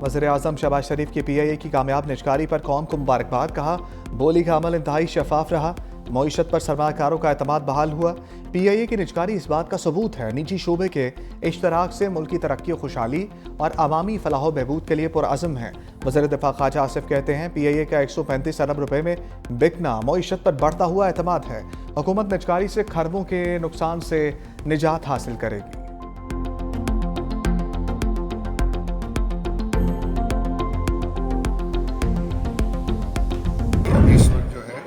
वज़ीर-ए-आज़म शहबाज शरीफ की PIA की कामयाब निजकारी पर कौम को मुबारकबाद। कहा बोली का अमल इंतहाई शफाफ रहा, मईशत पर सरमायाकारों का एतमाद बहाल हुआ। PIA की निजकारी इस बात का सबूत है निजी शोबे के इश्तराक से मुल्की तरक्की और खुशहाली और अवामी फलाह बहबूद के लिए पुरअज़म है। वज़ीर दिफा ख्वाजा आसिफ कहते हैं PIA का 135 अरब रुपए में बिकना मईशत पर बढ़ता हुआ एतमाद है। हुकूमत निजकारी से खरबों के नुकसान से निजात हासिल करेगी। इस वक्त जो है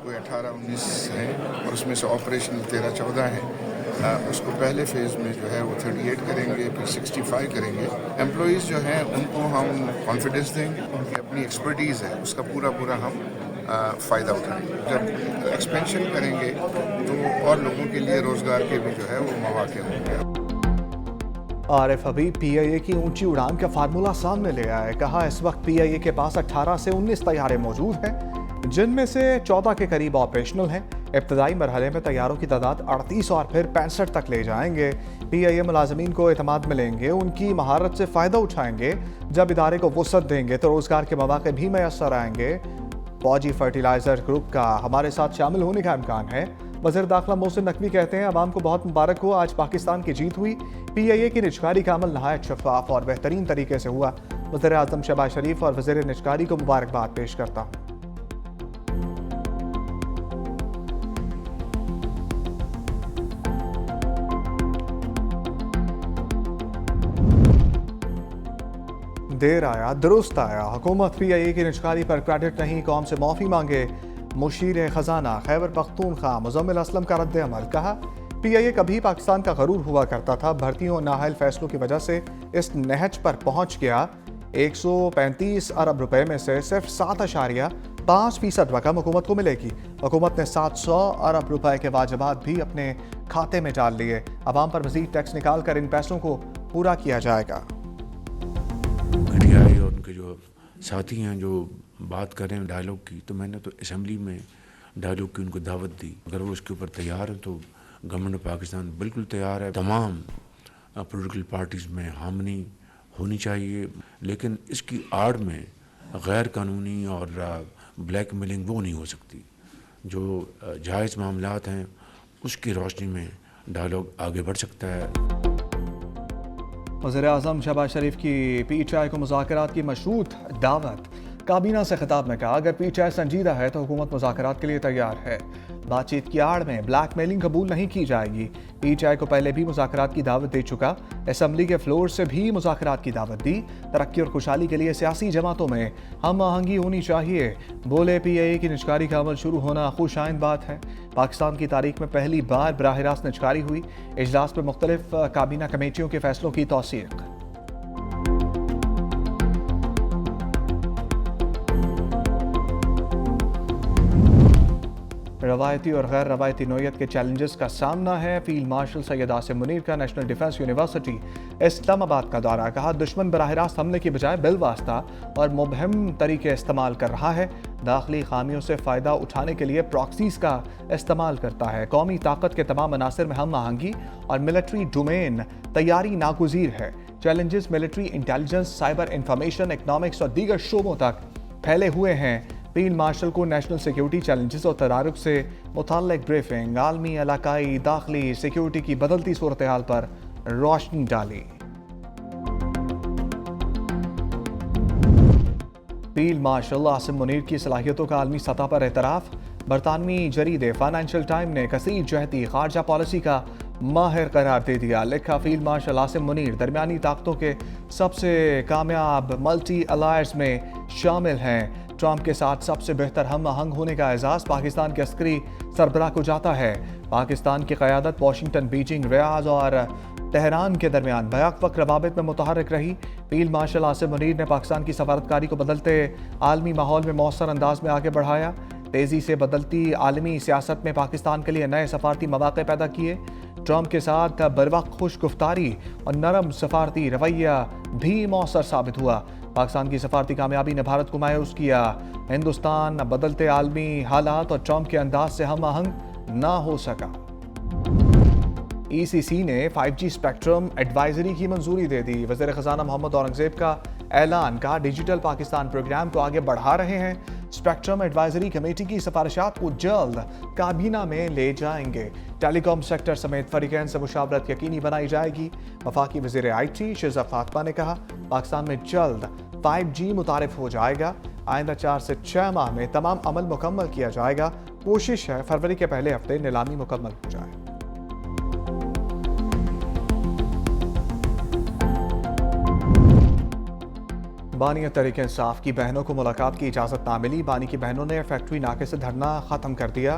कोई 18-19 है और उसमें से ऑपरेशनल 13-14 है। उसको पहले फेज़ में जो है वो 38 करेंगे, फिर 65 करेंगे। एम्प्लॉइज़ जो हैं उनको हम कॉन्फिडेंस देंगे, उनकी अपनी एक्सपर्टीज़ है उसका पूरा हम फ़ायदा उठाएंगे। जब एक्सपेंशन करेंगे तो और लोगों के लिए रोज़गार के भी जो है वो मौके होंगे। आरिफ हबीब PIA की ऊंची उड़ान का फार्मूला सामने ले आया है। कहा इस वक्त PIA के पास 18 से 19 तैयारे मौजूद हैं, जिनमें से 14 के करीब ऑपरेशनल हैं। इब्तदाई मरहले में तैयारों की तादाद 38 और फिर 65 तक ले जाएंगे। PIA मुलाजमीन को एतमाद मिलेंगे, उनकी महारत से फ़ायदा उठाएंगे। जब इदारे को वसअत देंगे तो रोज़गार के मौके भी मैसर आएंगे। फौजी फर्टिलाइजर ग्रुप का हमारे साथ शामिल होने का इम्कान है। वज़ीर दाखिला मोहसिन नकवी कहते हैं अवाम को बहुत मुबारक हो, आज पाकिस्तान की जीत हुई। PIA की निजकारी का अमल नहायत शफाफ और बेहतरीन तरीके से हुआ। वज़ीर-ए-आज़म शहबाज शरीफ और वज़ीर निजकारी को मुबारकबाद पेश करता हूँ। देर आया दुरुस्त आया, हुकूमत PIA की निजकारी पर क्रेडिट नहीं, कौम से माफ़ी मांगे। मुशीर खजाना खैबर पख्तूनख्वा मुज़म्मिल असलम का रद्द अमल। कहा PIA कभी पाकिस्तान का गरूर हुआ करता था, भर्तियों और नाअहल फैसलों की वजह से इस नहज पर पहुंच गया। 135 अरब रुपए में से सिर्फ 7.5% रकम हुकूमत को मिलेगी। हुकूमत ने 700 अरब रुपए के वाजिबात भी अपने खाते में डाल लिए। अवाम पर मजीद टैक्स निकाल कर इन पैसों को पूरा किया जाएगा। मीडिया और उनके जो साथी हैं जो बात कर रहे हैं डायलॉग की, तो मैंने तो असम्बली में डायलॉग की उनको दावत दी। अगर वो उसके ऊपर तैयार हैं तो गवर्नमेंट ऑफ पाकिस्तान बिल्कुल तैयार है। तमाम पॉलिटिकल पार्टीज़ में हामनी होनी चाहिए, लेकिन इसकी आड़ में गैर कानूनी और ब्लैक मेलिंग वो नहीं हो सकती। जो जायज़ मामलात हैं उसकी रोशनी में डायलॉग आगे बढ़ सकता है। वज़ीर-ए-आज़म शहबाज शरीफ की PTI को मुज़ाकरात की मशरूत दावत। काबीना से खिताब में कहा अगर PTI संजीदा है तो हुकूमत मुज़ाकरात के लिए तैयार है। बातचीत की आड़ में ब्लैक मेलिंग कबूल नहीं की जाएगी। PTI को पहले भी मुज़ाकरात की दावत दे चुका, असम्बली के फ्लोर से भी मुज़ाकरात की दावत दी। तरक्की और खुशहाली के लिए सियासी जमातों में हम आहंगी होनी चाहिए। बोले PIA की निजकारी का अमल शुरू होना खुश आइंद बात है। पाकिस्तान की तारीख में पहली बार बराह रास्त निजकारी हुई। इजलास में मुख्तलिफ काबीना कमेटियों के फैसलों की तौसीक। रवायती और गैर रवायती नौयत के चैलेंजेस का सामना है। फील्ड मार्शल सैयद आसिम मुनीर का नेशनल डिफेंस यूनिवर्सिटी इस्लामाबाद का दौरा। कहा दुश्मन बराह रास्त हमले की बजाय बिलवास्ता और मुबहम तरीके इस्तेमाल कर रहा है। दाखिली खामियों से फ़ायदा उठाने के लिए प्रॉक्सीज का इस्तेमाल करता है। कौमी ताकत के तमाम अनासर में हम आहंगी और मिलिट्री डोमेन तैयारी नागुज़ीर है। Challenges military intelligence, cyber information, economics और दीगर शोबों तक फैले हुए हैं। फील्ड मार्शल को नेशनल सिक्योरिटी चैलेंजेस और तदारुक से मुताल्लिक़ ब्रीफिंग, आलमी, इलाकाई, दाखिली सिक्योरिटी की बदलती सूरत हाल पर रोशनी डाली। फील्ड मार्शल आसिम मुनीर की सलाहियतों का आलमी सतह पर एतराफ़। बरतानवी जरीदे फाइनेंशियल टाइम ने कसीर जहती खारजा पॉलिसी का माहिर करार दे दिया। लिखा फील्ड मार्शल आसिम मुनीर दरमियानी ताकतों के सबसे कामयाब मल्टी अलायंस में शामिल हैं। ट्रंप के साथ सबसे बेहतर हम आहंग होने का एजाज़ पाकिस्तान के अस्करी सरबराह को जाता है। पाकिस्तान की क़यादत वाशिंगटन, बीजिंग, रियाद और तेहरान के दरमियान बैक वक्त रवाबित में मुतहर्रिक रही। फील्ड मार्शल आसिम मुनीर ने पाकिस्तान की सफारतकारी को बदलते आलमी माहौल में मौसर अंदाज में आगे बढ़ाया। तेज़ी से बदलती आलमी सियासत में पाकिस्तान के लिए नए सफारती मौक़े पैदा किए। ट्रंप के साथ बरवक्त खुश गुफ्तारी और नरम सफारती रवैया भी मौसर साबित हुआ। पाकिस्तान की सफारती कामयाबी ने भारत को मायूस किया। हिंदुस्तान बदलते आलमी हालात और ट्रंप के अंदाज से हम आहंग ना हो सका। ECC ने 5G स्पेक्ट्रम एडवाइजरी की मंजूरी दे दी। वज़ीर ख़ज़ाना मोहम्मद औरंगज़ेब का ऐलान का डिजिटल पाकिस्तान प्रोग्राम को आगे बढ़ा रहे हैं। स्पेक्ट्रम एडवाइजरी कमेटी की सिफारिशात को जल्द काबीना में ले जाएंगे। टेलीकॉम सेक्टर समेत फरीकैन से मुशावरत यकीनी बनाई जाएगी। वफाकी वज़ीर IT शिज़ा फातिमा ने कहा, पाकिस्तान में जल्द 5G मुतारिफ हो जाएगा। आइंदा 4 से 6 माह में तमाम अमल मुकम्मल किया जाएगा। कोशिश है फरवरी के पहले हफ्ते नीलामी मुकम्मल हो जाए। बानी तहरीक इंसाफ की बहनों को मुलाकात की इजाज़त ना मिली। बानी की बहनों ने फैक्ट्री नाके से धरना ख़त्म कर दिया।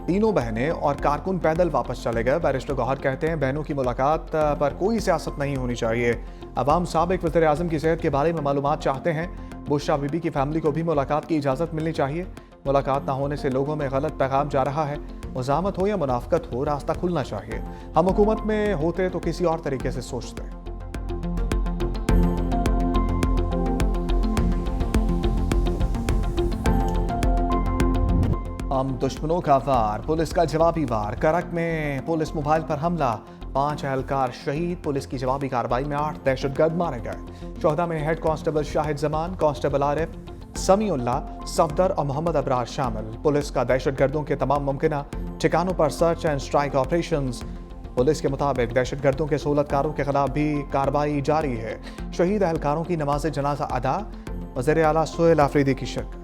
तीनों बहनें और कारकुन पैदल वापस चले गए। बैरिस्टर गौहर कहते हैं, बहनों की मुलाकात पर कोई सियासत नहीं होनी चाहिए। अवाम साबिक वज़ीर आज़म की सेहत के बारे में मालूमात चाहते हैं। बुशरा बीबी की फैमिली को भी मुलाकात की इजाज़त मिलनी चाहिए। मुलाकात ना होने से लोगों में गलत पैगाम जा रहा है। मुज़ाहमत हो या मुनाफ़कत हो, रास्ता खुलना चाहिए। हम हुकूमत में होते तो किसी और तरीके से सोचते। हम दुश्मनों का वार, पुलिस का जवाबी वार। करक में पुलिस मोबाइल पर हमला, 5 एहलकार शहीद। पुलिस की जवाबी कार्रवाई में 8 दहशतगर्द मारे गए। 14 में head constable Shahid Zaman, constable Arif, Samiullah, Safdar और मोहम्मद अबरार शामिल। पुलिस का दहशतगर्दों के तमाम मुमकिन ठिकानों पर search and strike operations. Police के मुताबिक दहशतगर्दों के सहूलतकारों के खिलाफ भी कार्रवाई जारी है। शहीद एहलकारों की नमाज जनाजा अदा। वज़ीर आला सुहेल आफरीदी की शिरकत।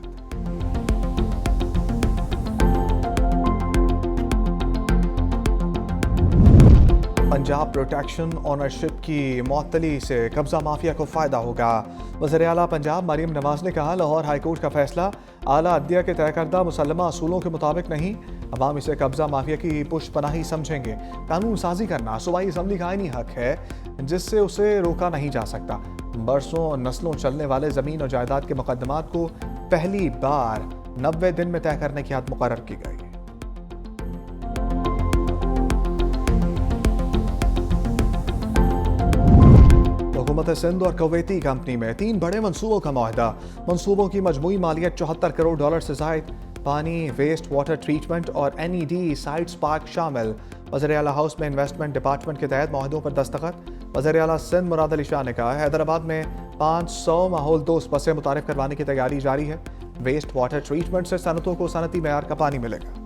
पंजाब प्रोटेक्शन ऑनरशिप की मअतली से कब्जा माफिया को फायदा होगा। वज़ीर आला पंजाब मरीम नवाज ने कहा, लाहौर हाईकोर्ट का फैसला आला अदलिया के तय करदा मुसल्लमा असूलों के मुताबिक नहीं। अवाम इसे कब्जा माफिया की पुष्पनाही समझेंगे। कानून साजी करना सूबाई असम्बली का आईनी हक है, जिससे उसे रोका नहीं जा सकता। बरसों नस्लों चलने वाले ज़मीन और जायदाद के मुकदमात को पहली बार 90 दिन में तय करने की हद मुकर्रर की गई। हुकूमत सिंध और कुवैती कंपनी में 3 बड़े मंसूबों का मुआहदा। मंसूबों की मजमूई मालियत $74 करोड़ से जायद। पानी, वेस्ट वाटर ट्रीटमेंट और NED साइट्स पार्क शामिल। वज़ीर आला हाउस में इन्वेस्टमेंट डिपार्टमेंट के तहत मुआहदों पर दस्तखत। वज़ीर आला सिंध मुराद अली शाह ने कहा, हैदराबाद में 500 माहौल दोस्त बसें मुतारिफ करवाने की तैयारी जारी है। वेस्ट वाटर ट्रीटमेंट से सनतों को सनती मेयार का पानी मिलेगा।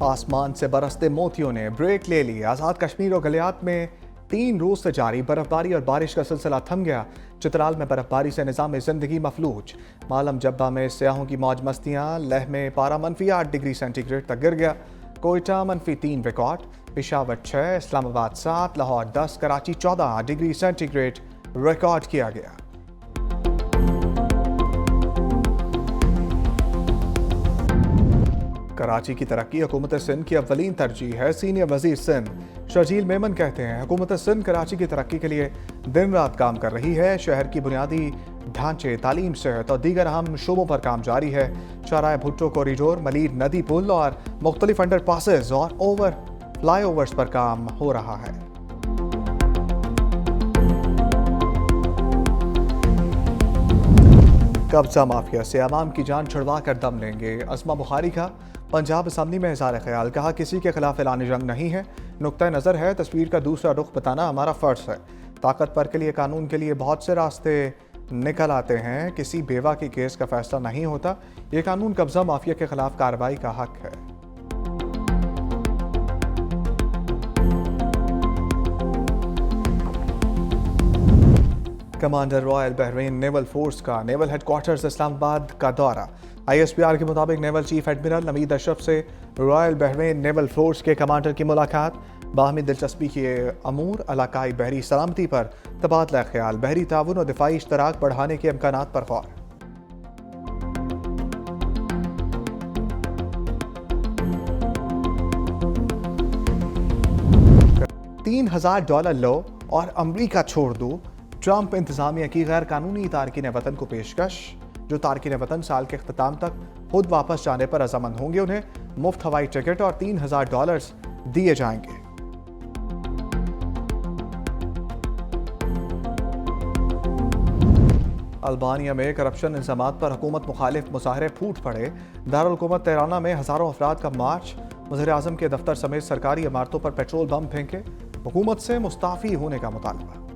आसमान से बरसते मोतियों ने ब्रेक ले ली। आज़ाद कश्मीर और गलियात में 3 रोज से जारी बर्फबारी और बारिश का सिलसिला थम गया। चित्राल में बर्फबारी से निज़ाम जिंदगी मफलूज। मालम जब्बा में सयाहों की मौज मस्तियाँ। लेह में पारा -8 डिग्री सेंटीग्रेड तक गिर गया। Quetta -3 record. Peshawar 6, Islamabad 7, Lahore 10, Karachi 14 degree centigrade record किया गया। कराची की तरक्की हुकूमत सिंध की अव्वलीन तरजीह है। सीनियर वजीर सिंध शर्जील मेमन कहते हैं, हुकूमत सिंध कराची की तरक्की के लिए दिन रात काम कर रही है। शहर की बुनियादी ढांचे, तालीम, सेहत और दीगर अहम शोबों पर काम जारी है। शाहराह भुट्टो कॉरिडोर, मलीर नदी पुल और मुख्तलिफ अंडर पासेज और फ्लाईओवर्स पर काम हो रहा है। कब्जा माफिया से अवाम की जान छुड़वा कर दम लेंगे। अस्मा बुखारी का पंजाब असम्बली में इज़हार ख्याल। कहा, किसी के खिलाफ ऐलान जंग नहीं है, नुक्ता नज़र है। तस्वीर का दूसरा रुख बताना हमारा फ़र्ज है। ताकत पर के लिए कानून के लिए बहुत से रास्ते निकल आते हैं। किसी बेवा के केस का फैसला नहीं होता। ये कानून कब्जा माफिया के खिलाफ कार्रवाई का हक है। Commander royal Bahrain naval force का नेवल हेडक्वार्टर्स इस्लामाबाद का दौरा। ISPR के मुताबिक naval chief admiral Naveed Ashraf से रॉयल बहरीन नेवल फोर्स के कमांडर की मुलाकात। बाहमी दिलचस्पी के अमूर, इलाकाई बहरी सलामती पर तबादला ख्याल, बहरी ताउन और दिफाई इश्तराक बढ़ाने के इम्कानात पर गौर। $3000 लो और अमरीका छोड़ दो। ट्रंप इंतजामिया की गैर कानूनी तारकीन वतन को पेशकश। जो तारकीन वतन साल के अख्ताम तक खुद वापस जाने पर रजामंद होंगे, उन्हें मुफ्त हवाई टिकट और $3000 दिए जाएंगे। अल्बानिया में करप्शन इंतजामात पर हुकूमत मुखालिफ मुजाहरे फूट पड़े। दारुल हुकूमत तेहराना में हज़ारों अफराद का मार्च। वज़ीर आज़म के दफ्तर समेत सरकारी इमारतों पर पेट्रोल बम फेंके, हुकूमत से मुस्ताफ़ी होने का मुतालबा।